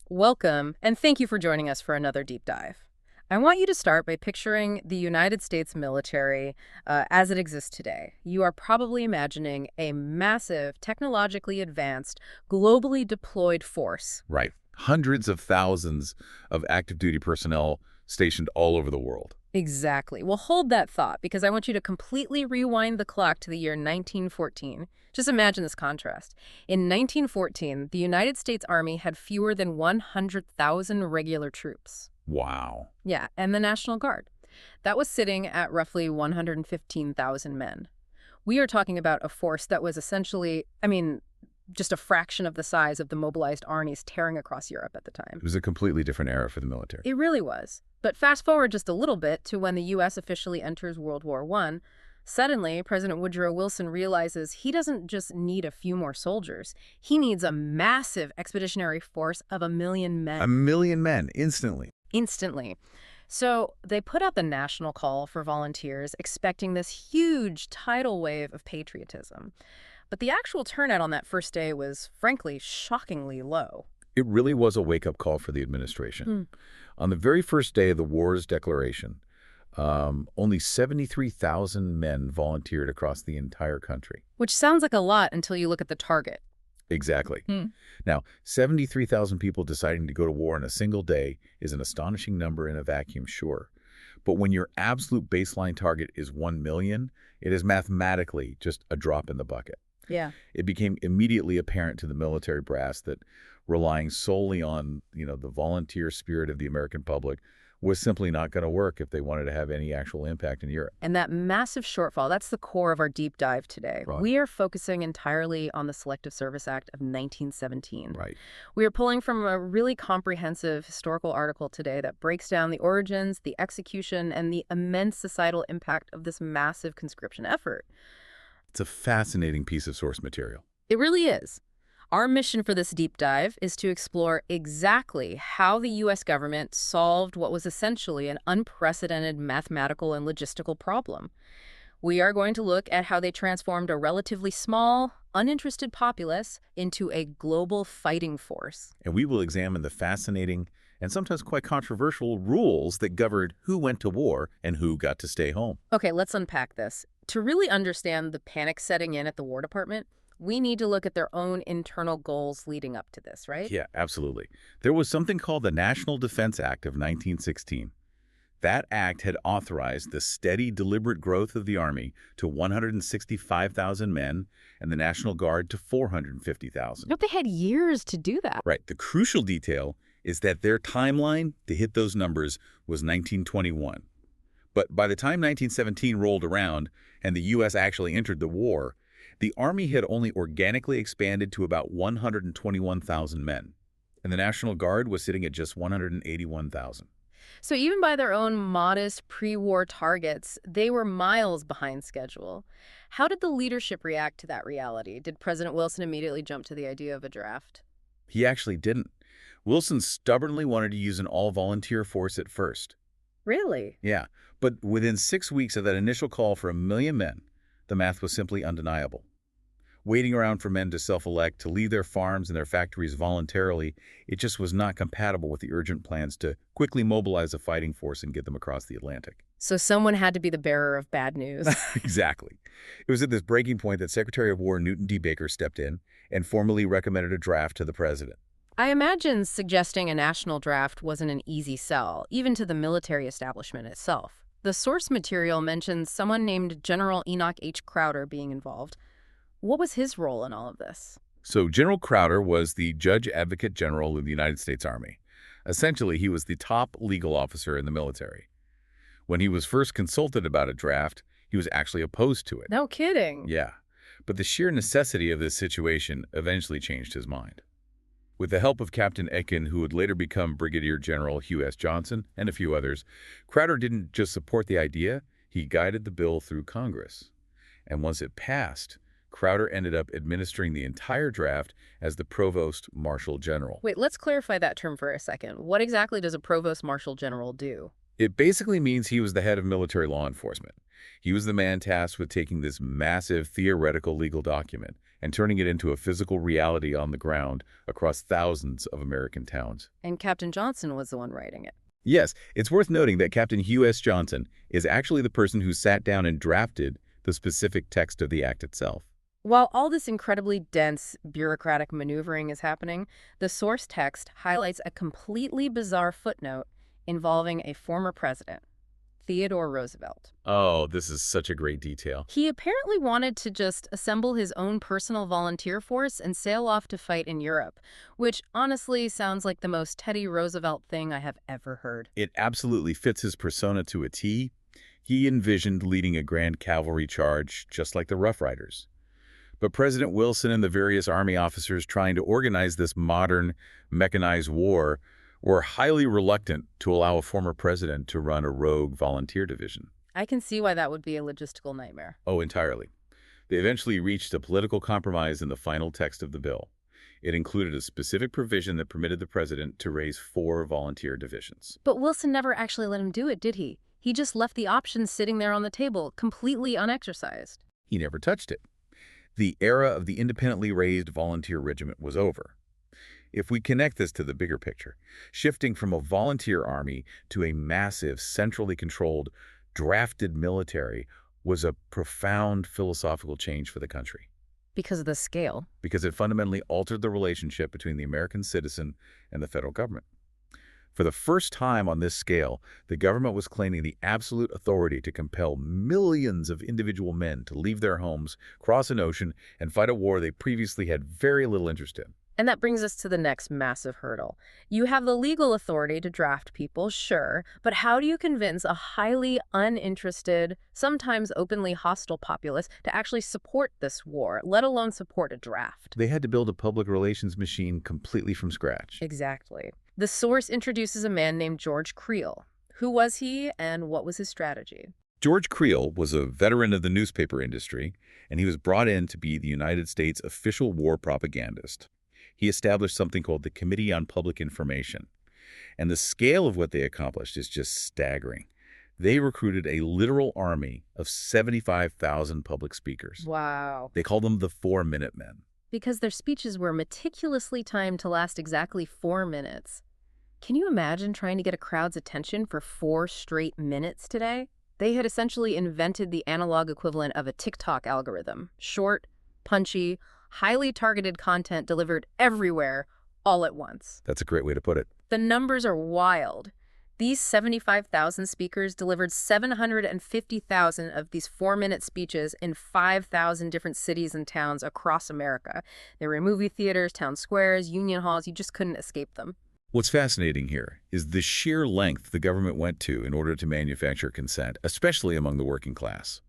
Welcome, and thank you for joining us for another deep dive. I want you to start by picturing the United States military as it exists today. You are probably imagining a massive, technologically advanced, globally deployed force. Right. Hundreds of thousands of active duty personnel stationed all over the world. Exactly. Well, hold that thought, because I want you to completely rewind the clock to the year 1914. Just imagine this contrast. In 1914, the United States Army had fewer than 100,000 regular troops. Wow. Yeah, and the National Guard. That was sitting at roughly 115,000 men. We are talking about a force that was essentially, just a fraction of the size of the mobilized armies tearing across Europe at the time. It was a completely different era for the military. It really was. But fast forward just a little bit to when the U.S. officially enters World War I. Suddenly, President Woodrow Wilson realizes he doesn't just need a few more soldiers. He needs a massive expeditionary force of 1 million men. 1 million men, instantly. Instantly. So they put out the national call for volunteers, expecting this huge tidal wave of patriotism. But the actual turnout on that first day was, frankly, shockingly low. It really was a wake-up call for the administration. On the very first day of the war's declaration, only 73,000 men volunteered across the entire country. Which sounds like a lot until you look at the target. Exactly. Now, 73,000 people deciding to go to war in a single day is an astonishing number in a vacuum, sure. But when your absolute baseline target is 1 million, it is mathematically just a drop in the bucket. Yeah. It became immediately apparent to the military brass that relying solely on, the volunteer spirit of the American public was simply not going to work if they wanted to have any actual impact in Europe. And that massive shortfall, that's the core of our deep dive today. Right. We are focusing entirely on the Selective Service Act of 1917. Right. We are pulling from a really comprehensive historical article today that breaks down the origins, the execution, and the immense societal impact of this massive conscription effort. It's a fascinating piece of source material. It really is. Our mission for this deep dive is to explore exactly how the U.S. government solved what was essentially an unprecedented mathematical and logistical problem. We are going to look at how they transformed a relatively small, uninterested populace into a global fighting force. And we will examine the fascinating and sometimes quite controversial rules that governed who went to war and who got to stay home. Okay, let's unpack this. To really understand the panic setting in at the War Department, we need to look at their own internal goals leading up to this, right? Yeah, absolutely. There was something called the National Defense Act of 1916. That act had authorized the steady, deliberate growth of the Army to 165,000 men and the National Guard to 450,000. But they had years to do that. Right. The crucial detail is that their timeline to hit those numbers was 1921. But by the time 1917 rolled around and the U.S. actually entered the war, the Army had only organically expanded to about 121,000 men, and the National Guard was sitting at just 181,000. So even by their own modest pre-war targets, they were miles behind schedule. How did the leadership react to that reality? Did President Wilson immediately jump to the idea of a draft? He actually didn't. Wilson stubbornly wanted to use an all-volunteer force at first. Really? Yeah, but within 6 weeks of that initial call for 1 million men, the math was simply undeniable. Waiting around for men to self-elect, to leave their farms and their factories voluntarily, it just was not compatible with the urgent plans to quickly mobilize a fighting force and get them across the Atlantic. So someone had to be the bearer of bad news. Exactly. It was at this breaking point that Secretary of War Newton D. Baker stepped in and formally recommended a draft to the president. I imagine suggesting a national draft wasn't an easy sell, even to the military establishment itself. The source material mentions someone named General Enoch H. Crowder being involved. What was his role in all of this? So General Crowder was the Judge Advocate General of the United States Army. Essentially, he was the top legal officer in the military. When he was first consulted about a draft, he was actually opposed to it. No kidding. Yeah, but the sheer necessity of this situation eventually changed his mind. With the help of Captain Etkin, who would later become Brigadier General Hugh S. Johnson, and a few others, Crowder didn't just support the idea, he guided the bill through Congress. And once it passed, Crowder ended up administering the entire draft as the Provost Marshal General. Wait, let's clarify that term for a second. What exactly does a Provost Marshal General do? It basically means he was the head of military law enforcement. He was the man tasked with taking this massive theoretical legal document and turning it into a physical reality on the ground across thousands of American towns. And Captain Johnson was the one writing it. Yes, it's worth noting that Captain Hugh S. Johnson is actually the person who sat down and drafted the specific text of the act itself. While all this incredibly dense bureaucratic maneuvering is happening, the source text highlights a completely bizarre footnote involving a former president, Theodore Roosevelt. Oh, this is such a great detail. He apparently wanted to just assemble his own personal volunteer force and sail off to fight in Europe, which honestly sounds like the most Teddy Roosevelt thing I have ever heard. It absolutely fits his persona to a T. He envisioned leading a grand cavalry charge, just like the Rough Riders. But President Wilson and the various Army officers trying to organize this modern, mechanized war were highly reluctant to allow a former president to run a rogue volunteer division. I can see why that would be a logistical nightmare. Oh, entirely. They eventually reached a political compromise in the final text of the bill. It included a specific provision that permitted the president to raise 4 volunteer divisions. But Wilson never actually let him do it, did he? He just left the options sitting there on the table, completely unexercised. He never touched it. The era of the independently raised volunteer regiment was over. If we connect this to the bigger picture, shifting from a volunteer army to a massive, centrally controlled, drafted military was a profound philosophical change for the country. Because of the scale. Because it fundamentally altered the relationship between the American citizen and the federal government. For the first time on this scale, the government was claiming the absolute authority to compel millions of individual men to leave their homes, cross an ocean, and fight a war they previously had very little interest in. And that brings us to the next massive hurdle. You have the legal authority to draft people, sure, but how do you convince a highly uninterested, sometimes openly hostile populace to actually support this war, let alone support a draft? They had to build a public relations machine completely from scratch. Exactly. The source introduces a man named George Creel. Who was he, and what was his strategy? George Creel was a veteran of the newspaper industry, and he was brought in to be the United States official war propagandist. He established something called the Committee on Public Information. And the scale of what they accomplished is just staggering. They recruited a literal army of 75,000 public speakers. Wow. They called them the 4-Minute Men. Because their speeches were meticulously timed to last exactly 4 minutes. Can you imagine trying to get a crowd's attention for 4 straight minutes today? They had essentially invented the analog equivalent of a TikTok algorithm. Short, punchy, highly targeted content delivered everywhere, all at once. That's a great way to put it. The numbers are wild. These 75,000 speakers delivered 750,000 of these 4-minute speeches in 5,000 different cities and towns across America. There were movie theaters, town squares, union halls. You just couldn't escape them. What's fascinating here is the sheer length the government went to in order to manufacture consent, especially among the working class.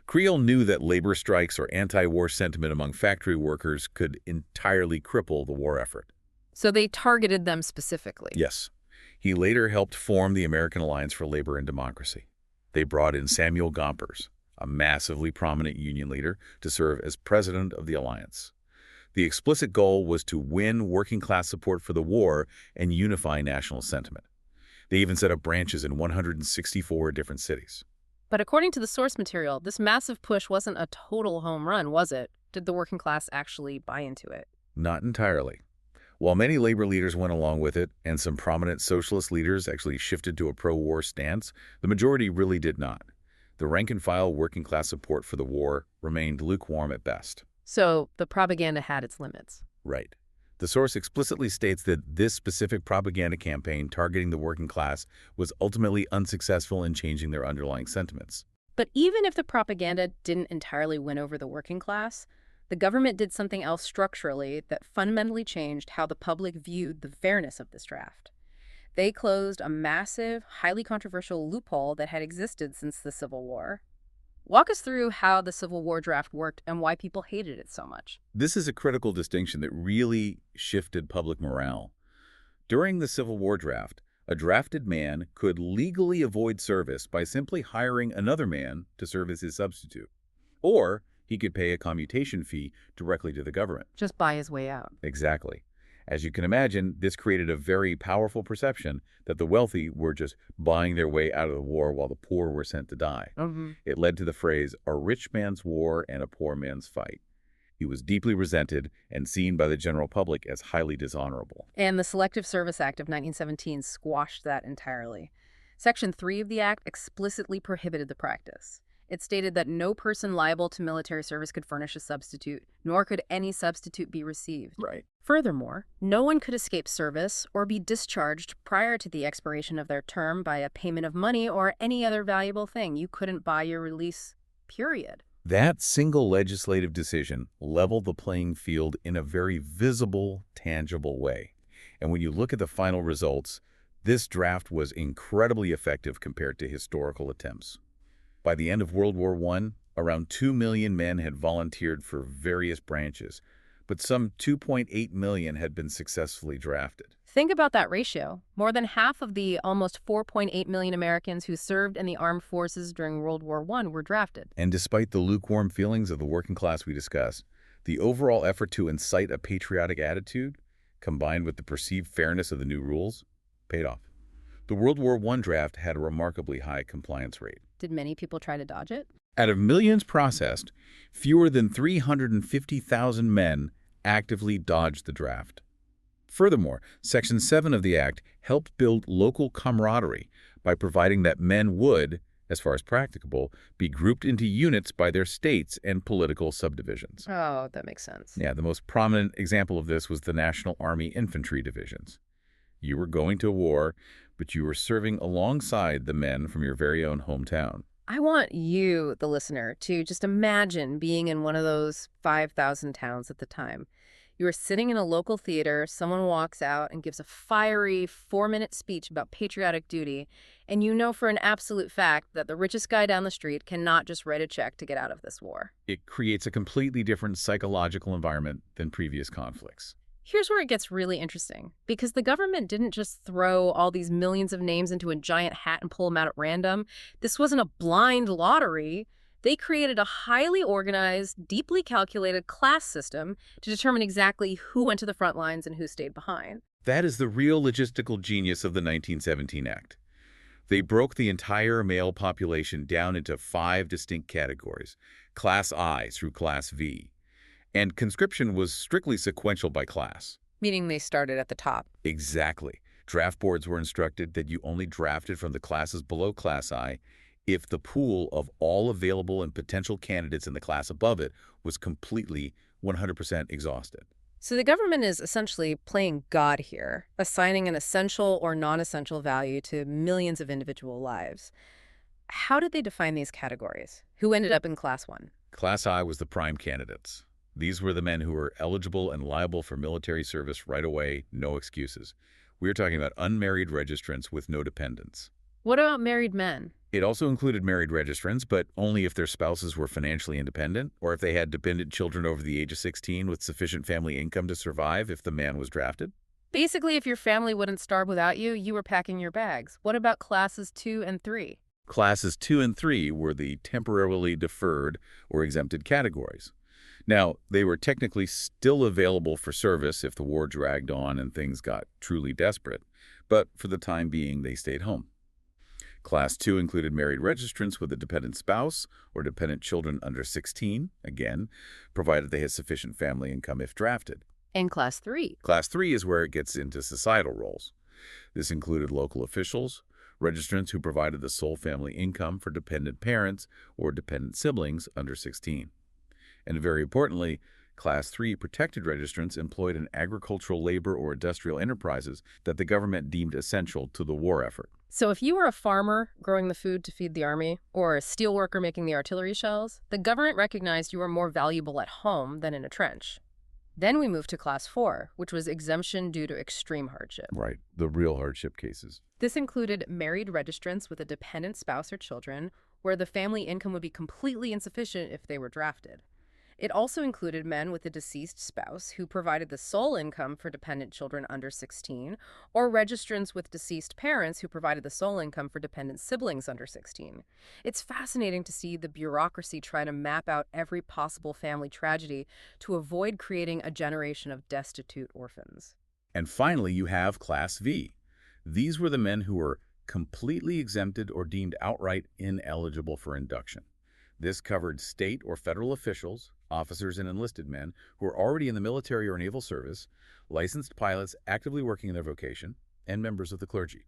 Creel knew that labor strikes or anti-war sentiment among factory workers could entirely cripple the war effort. So they targeted them specifically. Yes. He later helped form the American Alliance for Labor and Democracy. They brought in Samuel Gompers, a massively prominent union leader, to serve as president of the alliance. The explicit goal was to win working-class support for the war and unify national sentiment. They even set up branches in 164 different cities. But according to the source material, this massive push wasn't a total home run, was it? Did the working class actually buy into it? Not entirely. While many labor leaders went along with it, and some prominent socialist leaders actually shifted to a pro-war stance, the majority really did not. The rank-and-file working-class support for the war remained lukewarm at best. So the propaganda had its limits. Right. The source explicitly states that this specific propaganda campaign targeting the working class was ultimately unsuccessful in changing their underlying sentiments. But even if the propaganda didn't entirely win over the working class, the government did something else structurally that fundamentally changed how the public viewed the fairness of this draft. They closed a massive, highly controversial loophole that had existed since the Civil War. Walk us through how the Civil War draft worked and why people hated it so much. This is a critical distinction that really shifted public morale. During the Civil War draft, a drafted man could legally avoid service by simply hiring another man to serve as his substitute. Or he could pay a commutation fee directly to the government. Just buy his way out. Exactly. As you can imagine, this created a very powerful perception that the wealthy were just buying their way out of the war while the poor were sent to die. It led to the phrase, a rich man's war and a poor man's fight. He was deeply resented and seen by the general public as highly dishonorable. And the Selective Service Act of 1917 squashed that entirely. Section 3 of the Act explicitly prohibited the practice. It stated that no person liable to military service could furnish a substitute, nor could any substitute be received. Right. Furthermore, no one could escape service or be discharged prior to the expiration of their term by a payment of money or any other valuable thing. You couldn't buy your release, period. That single legislative decision leveled the playing field in a very visible, tangible way. And when you look at the final results, this draft was incredibly effective compared to historical attempts. By the end of World War I, around 2 million men had volunteered for various branches, but some 2.8 million had been successfully drafted. Think about that ratio. More than half of the almost 4.8 million Americans who served in the armed forces during World War I were drafted. And despite the lukewarm feelings of the working class we discussed, the overall effort to incite a patriotic attitude, combined with the perceived fairness of the new rules, paid off. The World War I draft had a remarkably high compliance rate. Did many people try to dodge it? Out of millions processed, fewer than 350,000 men actively dodged the draft. Furthermore, Section 7 of the Act helped build local camaraderie by providing that men would, as far as practicable, be grouped into units by their states and political subdivisions. Oh, that makes sense. Yeah, the most prominent example of this was the National Army Infantry Divisions. You were going to war, but you were serving alongside the men from your very own hometown. I want you, the listener, to just imagine being in one of those 5,000 towns at the time. You are sitting in a local theater, someone walks out and gives a fiery 4-minute speech about patriotic duty, and you know for an absolute fact that the richest guy down the street cannot just write a check to get out of this war. It creates a completely different psychological environment than previous conflicts. Here's where it gets really interesting, because the government didn't just throw all these millions of names into a giant hat and pull them out at random. This wasn't a blind lottery. They created a highly organized, deeply calculated class system to determine exactly who went to the front lines and who stayed behind. That is the real logistical genius of the 1917 Act. They broke the entire male population down into 5 distinct categories, Class I through Class V. And conscription was strictly sequential by class. Meaning they started at the top. Exactly. Draft boards were instructed that you only drafted from the classes below Class I if the pool of all available and potential candidates in the class above it was completely 100% exhausted. So the government is essentially playing God here, assigning an essential or non-essential value to millions of individual lives. How did they define these categories? Who ended up in Class 1? Class I was the prime candidates. These were the men who were eligible and liable for military service right away, no excuses. We are talking about unmarried registrants with no dependents. What about married men? It also included married registrants, but only if their spouses were financially independent or if they had dependent children over the age of 16 with sufficient family income to survive if the man was drafted. Basically, if your family wouldn't starve without you, you were packing your bags. What about Classes 2 and 3? Classes 2 and 3 were the temporarily deferred or exempted categories. Now, they were technically still available for service if the war dragged on and things got truly desperate, but for the time being, they stayed home. Class 2 included married registrants with a dependent spouse or dependent children under 16, again, provided they had sufficient family income if drafted. And Class 3? Class 3 is where it gets into societal roles. This included local officials, registrants who provided the sole family income for dependent parents or dependent siblings under 16. And very importantly, Class 3 protected registrants employed in agricultural labor or industrial enterprises that the government deemed essential to the war effort. So if you were a farmer growing the food to feed the army, or a steelworker making the artillery shells, the government recognized you were more valuable at home than in a trench. Then we moved to Class 4, which was exemption due to extreme hardship. Right, the real hardship cases. This included married registrants with a dependent spouse or children, where the family income would be completely insufficient if they were drafted. It also included men with a deceased spouse who provided the sole income for dependent children under 16, or registrants with deceased parents who provided the sole income for dependent siblings under 16. It's fascinating to see the bureaucracy try to map out every possible family tragedy to avoid creating a generation of destitute orphans. And finally, you have Class V. These were the men who were completely exempted or deemed outright ineligible for induction. This covered state or federal officials, officers and enlisted men who are already in the military or naval service, licensed pilots actively working in their vocation, and members of the clergy.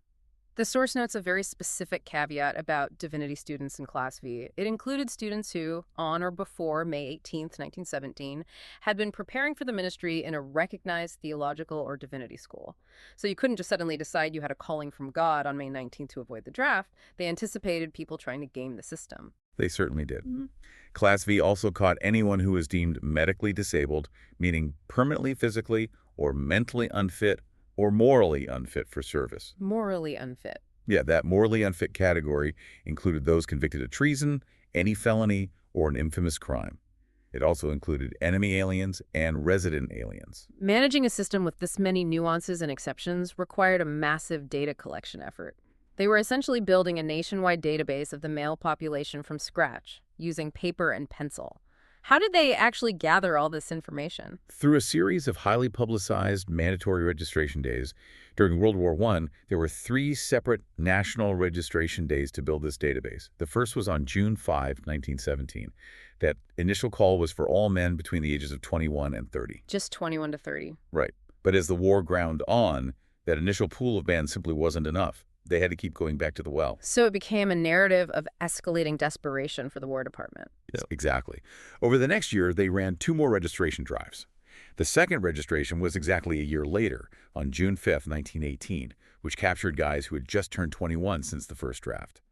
The source notes a very specific caveat about divinity students in Class V. It included students who, on or before May 18, 1917, had been preparing for the ministry in a recognized theological or divinity school. So you couldn't just suddenly decide you had a calling from God on May 19th to avoid the draft. They anticipated people trying to game the system. They certainly did. Class V also caught anyone who was deemed medically disabled, meaning permanently physically or mentally unfit or morally unfit for service. Morally unfit. Yeah, that morally unfit category included those convicted of treason, any felony, or an infamous crime. It also included enemy aliens and resident aliens. Managing a system with this many nuances and exceptions required a massive data collection effort. They were essentially building a nationwide database of the male population from scratch, using paper and pencil. How did they actually gather all this information? Through a series of highly publicized mandatory registration days, during World War I, there were 3 separate national registration days to build this database. The first was on June 5, 1917. That initial call was for all men between the ages of 21 and 30. Just 21 to 30. Right. But as the war ground on, that initial pool of men simply wasn't enough. They had to keep going back to the well. So it became a narrative of escalating desperation for the War Department. Yes, exactly. Over the next year, they ran 2 more registration drives. The second registration was exactly a year later, on June 5, 1918, which captured guys who had just turned 21 since the first draft.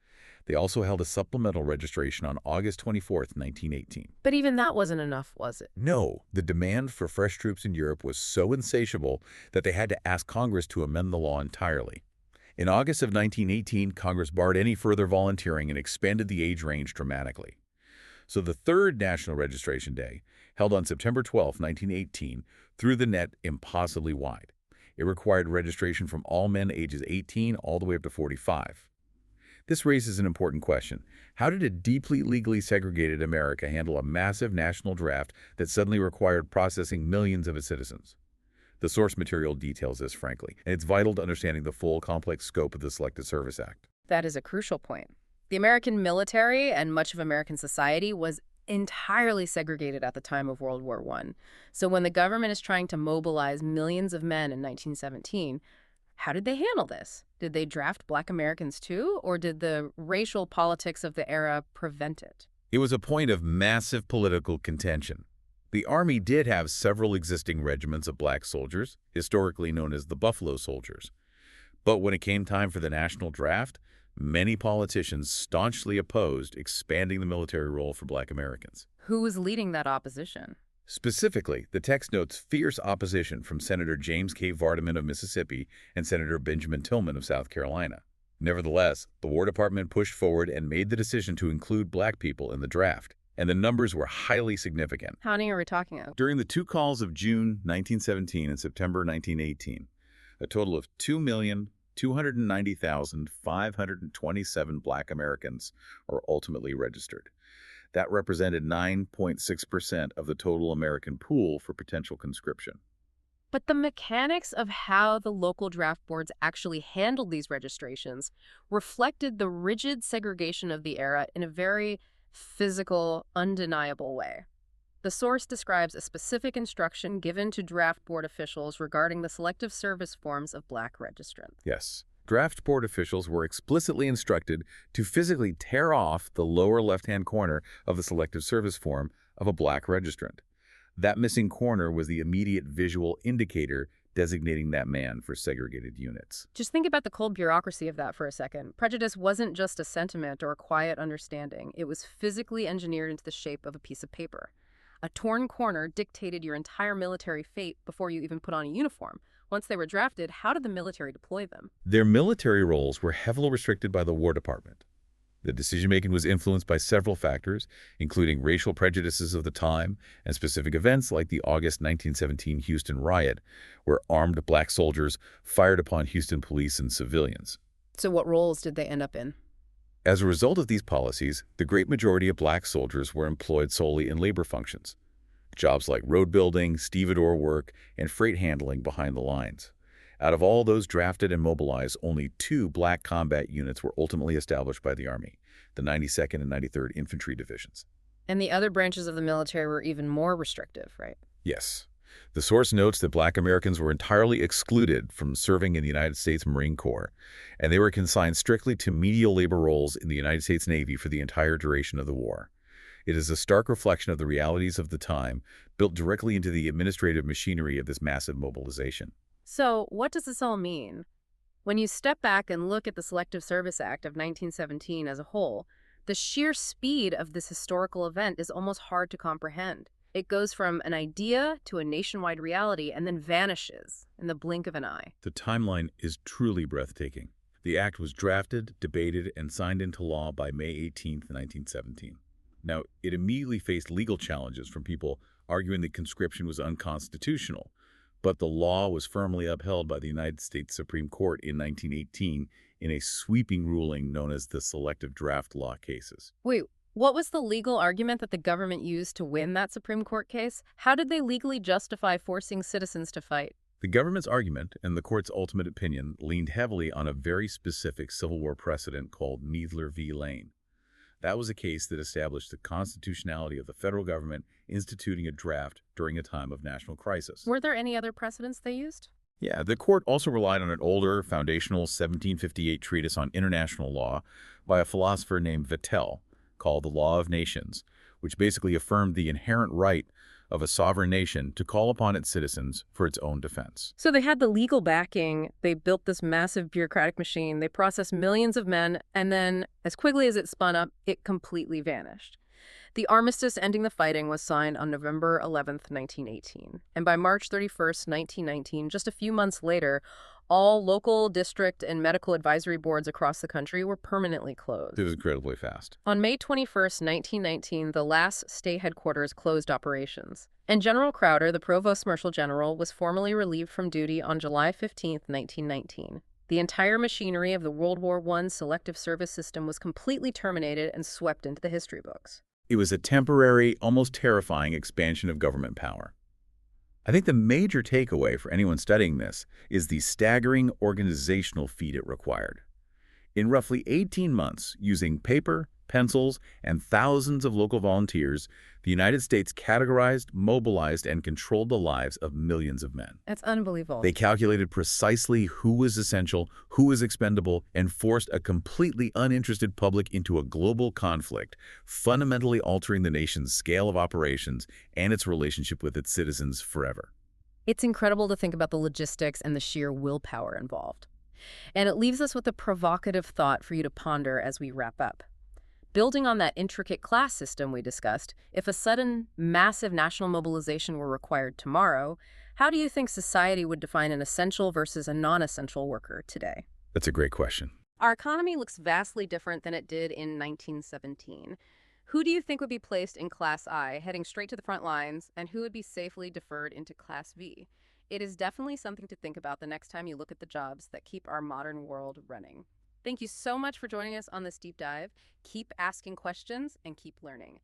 They also held a supplemental registration on August 24, 1918. But even that wasn't enough, was it? No, the demand for fresh troops in Europe was so insatiable that they had to ask Congress to amend the law entirely. In August of 1918, Congress barred any further volunteering and expanded the age range dramatically. So the third National Registration Day, held on September 12, 1918, threw the net impossibly wide. It required registration from all men ages 18 all the way up to 45. This raises an important question. How did a deeply legally segregated America handle a massive national draft that suddenly required processing millions of its citizens? The source material details this, frankly, and it's vital to understanding the full, complex scope of the Selective Service Act. That is a crucial point. The American military and much of American society was entirely segregated at the time of World War I. So when the government is trying to mobilize millions of men in 1917, how did they handle this? Did they draft Black Americans too, or did the racial politics of the era prevent it? It was a point of massive political contention. The Army did have several existing regiments of Black soldiers, historically known as the Buffalo Soldiers. But when it came time for the national draft, many politicians staunchly opposed expanding the military role for Black Americans. Who was leading that opposition? Specifically, the text notes fierce opposition from Senator James K. Vardaman of Mississippi and Senator Benjamin Tillman of South Carolina. Nevertheless, the War Department pushed forward and made the decision to include Black people in the draft. And the numbers were highly significant. How many are we talking about? During the 2 calls of June 1917 and September 1918, a total of 2,290,527 Black Americans are ultimately registered. That represented 9.6% of the total American pool for potential conscription. But the mechanics of how the local draft boards actually handled these registrations reflected the rigid segregation of the era in a very physical, undeniable way. The source describes a specific instruction given to draft board officials regarding the selective service forms of Black registrants. Yes. Draft board officials were explicitly instructed to physically tear off the lower left-hand corner of the selective service form of a Black registrant. That missing corner was the immediate visual indicator designating that man for segregated units. Just think about the cold bureaucracy of that for a second. Prejudice wasn't just a sentiment or a quiet understanding. It was physically engineered into the shape of a piece of paper. A torn corner dictated your entire military fate before you even put on a uniform. Once they were drafted, how did the military deploy them? Their military roles were heavily restricted by the War Department. The decision-making was influenced by several factors, including racial prejudices of the time and specific events like the August 1917 Houston riot, where armed Black soldiers fired upon Houston police and civilians. So what roles did they end up in? As a result of these policies, the great majority of Black soldiers were employed solely in labor functions, jobs like road building, stevedore work, and freight handling behind the lines. Out of all those drafted and mobilized, only 2 Black combat units were ultimately established by the Army, the 92nd and 93rd Infantry Divisions. And the other branches of the military were even more restrictive, right? Yes. The source notes that Black Americans were entirely excluded from serving in the United States Marine Corps, and they were consigned strictly to menial labor roles in the United States Navy for the entire duration of the war. It is a stark reflection of the realities of the time, built directly into the administrative machinery of this massive mobilization. So, what does this all mean? When you step back and look at the Selective Service Act of 1917 as a whole, the sheer speed of this historical event is almost hard to comprehend. It goes from an idea to a nationwide reality and then vanishes in the blink of an eye. The timeline is truly breathtaking. The act was drafted, debated, and signed into law by May 18, 1917. Now, it immediately faced legal challenges from people arguing that conscription was unconstitutional, but the law was firmly upheld by the United States Supreme Court in 1918 in a sweeping ruling known as the Selective Draft Law cases. Wait, what was the legal argument that the government used to win that Supreme Court case? How did they legally justify forcing citizens to fight? The government's argument and the court's ultimate opinion leaned heavily on a very specific Civil War precedent called Needler v. Lane. That was a case that established the constitutionality of the federal government instituting a draft during a time of national crisis. Were there any other precedents they used? Yeah, the court also relied on an older, foundational 1758 treatise on international law by a philosopher named Vattel called The Law of Nations, which basically affirmed the inherent right of a sovereign nation to call upon its citizens for its own defense. So they had the legal backing, they built this massive bureaucratic machine, they processed millions of men, and then, as quickly as it spun up, it completely vanished. The armistice ending the fighting was signed on November 11th, 1918. And by March 31st, 1919, just a few months later, all local, district, and medical advisory boards across the country were permanently closed. It was incredibly fast. On May 21st, 1919, the last state headquarters closed operations. And General Crowder, the Provost Marshal General, was formally relieved from duty on July 15th, 1919. The entire machinery of the World War I Selective Service system was completely terminated and swept into the history books. It was a temporary, almost terrifying expansion of government power. I think the major takeaway for anyone studying this is the staggering organizational feat it required. In roughly 18 months, using paper, pencils, and thousands of local volunteers, the United States categorized, mobilized, and controlled the lives of millions of men. That's unbelievable. They calculated precisely who was essential, who was expendable, and forced a completely uninterested public into a global conflict, fundamentally altering the nation's scale of operations and its relationship with its citizens forever. It's incredible to think about the logistics and the sheer willpower involved. And it leaves us with a provocative thought for you to ponder as we wrap up. Building on that intricate class system we discussed, if a sudden, massive national mobilization were required tomorrow, how do you think society would define an essential versus a non-essential worker today? That's a great question. Our economy looks vastly different than it did in 1917. Who do you think would be placed in Class I, heading straight to the front lines, and who would be safely deferred into Class V? It is definitely something to think about the next time you look at the jobs that keep our modern world running. Thank you so much for joining us on this deep dive. Keep asking questions and keep learning.